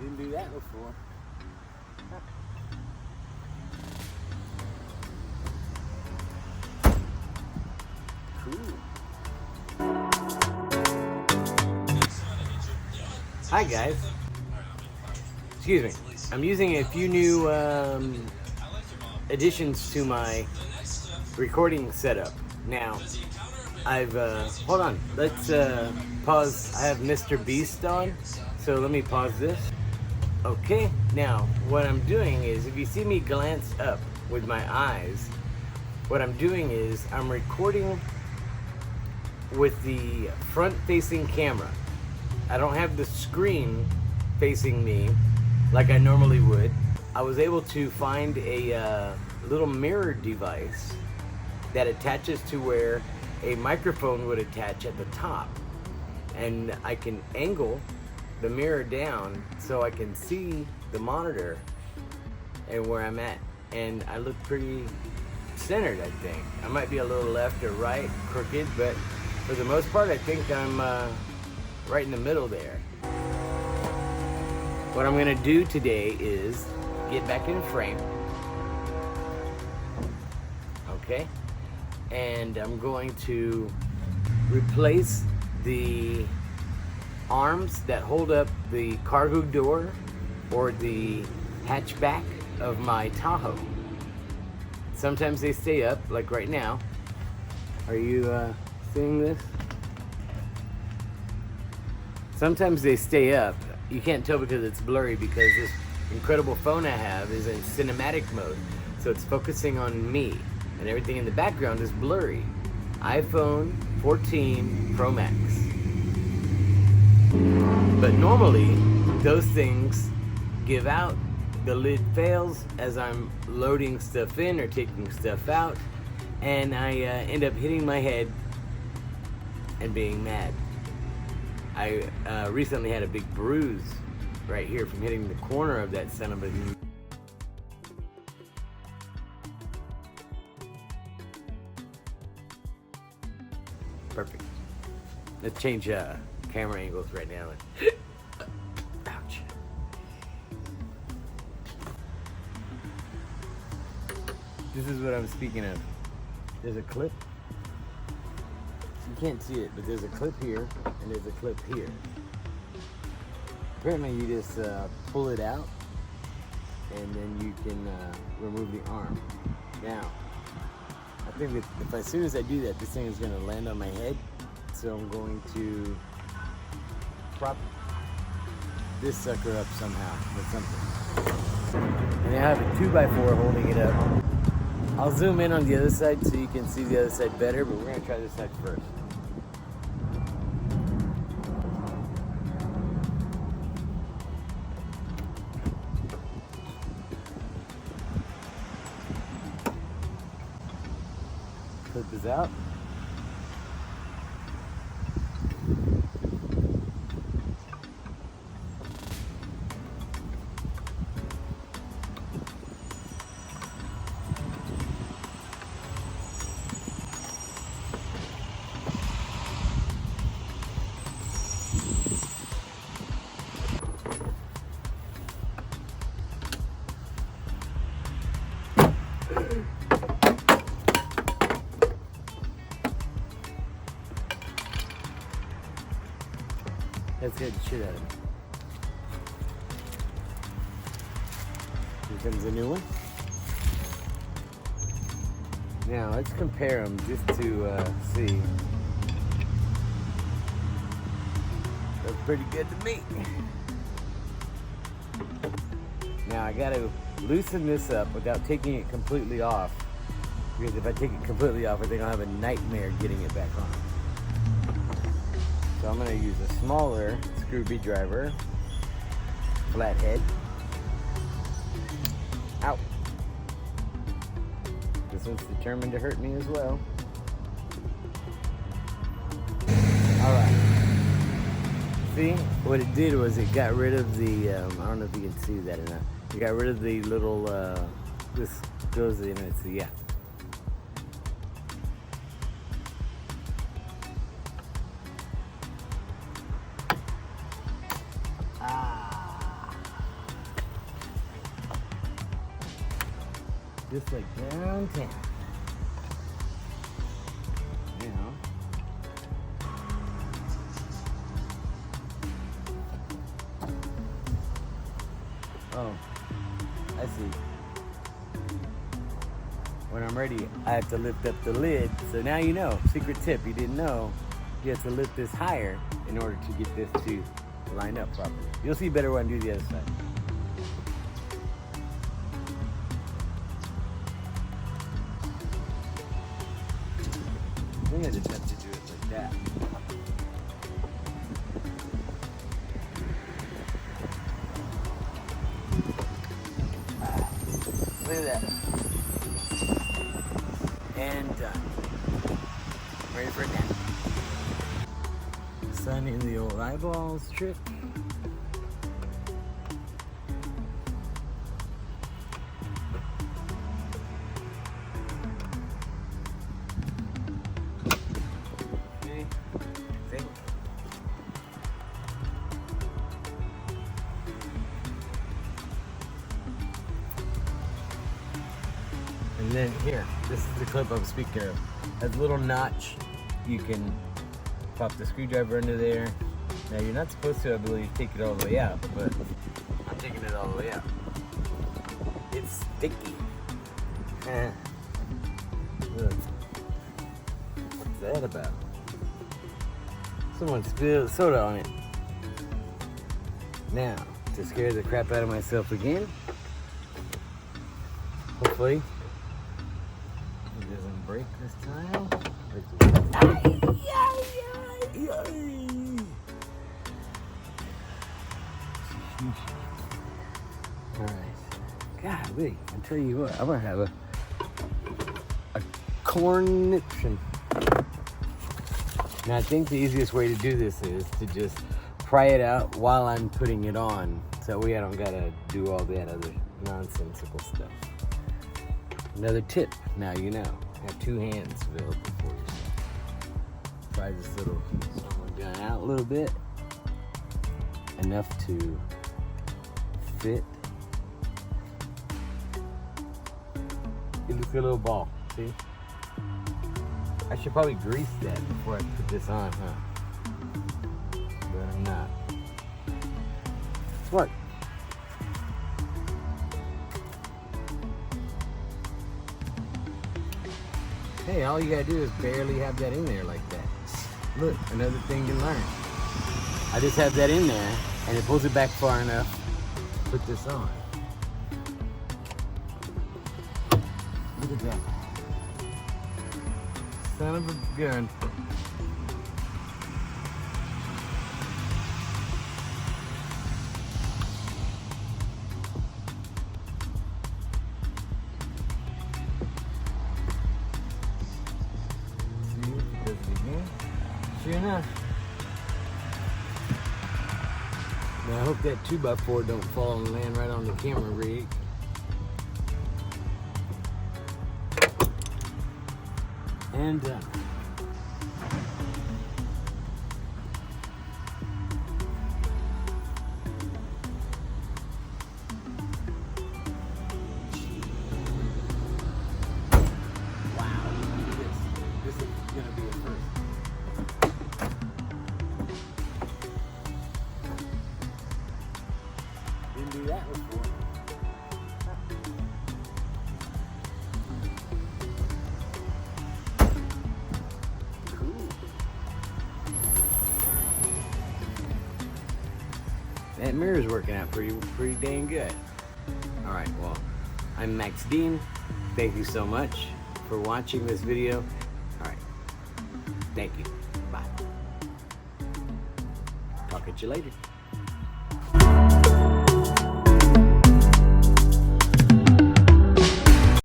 Didn't do that before. Cool. Hi guys. Excuse me. I'm using a few new additions to my recording setup. Now, I've hold on. Let's pause. I have MrBeast on, so let me pause this. Okay. Now, what I'm doing is, if you see me glance up with my eyes, what I'm doing is I'm recording with the front-facing camera. I don't have the screen facing me like I normally would. I was able to find a little mirror device that attaches to where a microphone would attach at the top, and I can angle the mirror down so I can see the monitor and where I'm at, and I look pretty centered. I think I might be a little left or right, crooked, but for the most part I think I'm right in the middle there. What I'm gonna do today is get back in frame, okay, and I'm going to replace the arms that hold up the cargo door or the hatchback of my Tahoe. Sometimes they stay up, like right now. Are you seeing this? Sometimes they stay up. You can't tell because it's blurry, because this incredible phone I have is in cinematic mode. So it's focusing on me, and everything in the background is blurry. iPhone 14 Pro Max. But normally, those things give out. The lid fails as I'm loading stuff in or taking stuff out, and I end up hitting my head and being mad. I recently had a big bruise right here from hitting the corner of that son of a... Perfect. Let's change camera angles right now. Ouch. This is what I'm speaking of. There's a clip. You can't see it, but there's a clip here and there's a clip here. Apparently you just pull it out and then you can remove the arm. Now, I think that if as soon as I do that, this thing is going to land on my head. So I'm going to prop this sucker up somehow with something. And I have a 2x4 holding it up. I'll zoom in on the other side so you can see the other side better, but we're going to try this side first. Clip this out. That scared the shit out of me. Here comes a new one. Now let's compare them just to see. Looks pretty good to me. Now I gotta loosen this up without taking it completely off, because if I take it completely off, I think I'll have a nightmare getting it back on. So I'm going to use a smaller screw driver, flathead. Ow. This one's determined to hurt me as well. Alright. See, what it did was it got rid of the, I don't know if you can see that or not. It got rid of the little, this goes in, it's the, yeah. Just like downtown. You know. Oh, I see. When I'm ready, I have to lift up the lid. So now you know, secret tip, you didn't know, you have to lift this higher in order to get this to line up properly. You'll see better when I do the other side. I think I just have to do it like that. Look at that. And done. Ready for a nap. Sun in the old eyeballs trick. Okay. See? And then here, this is the clip I'm speaking of. Has a little notch. You can pop the screwdriver into there. Now you're not supposed to, I believe, take it all the way out, but I'm taking it all the way out. It's sticky. Look. What's that about? Someone spilled soda on it. Now, to scare the crap out of myself again, hopefully it doesn't break this time. Alright. Golly, I tell you what, I'm gonna have a conniption. Now I think the easiest way to do this is to just pry it out while I'm putting it on. So that way I don't gotta do all that other nonsensical stuff. Another tip, now you know. Have two hands available for yourself. Pry this little gun out a little bit. Enough to fit. It looks like a little ball, see? I should probably grease that before I put this on, huh? But I'm not. What? Hey, all you gotta do is barely have that in there like that. Look, another thing you learn. I just have that in there, and it pulls it back far enough to put this on. Look at that. Son of a gun. See, does it again. Sure enough. Now I hope that 2x4 don't fall and land right on the camera rig. And done. Wow, look at this. This is gonna be a first. Didn't do that before. That mirror's working out pretty dang good. All right, well, I'm Max Dean. Thank you so much for watching this video. All right, thank you. Bye. Talk at you later.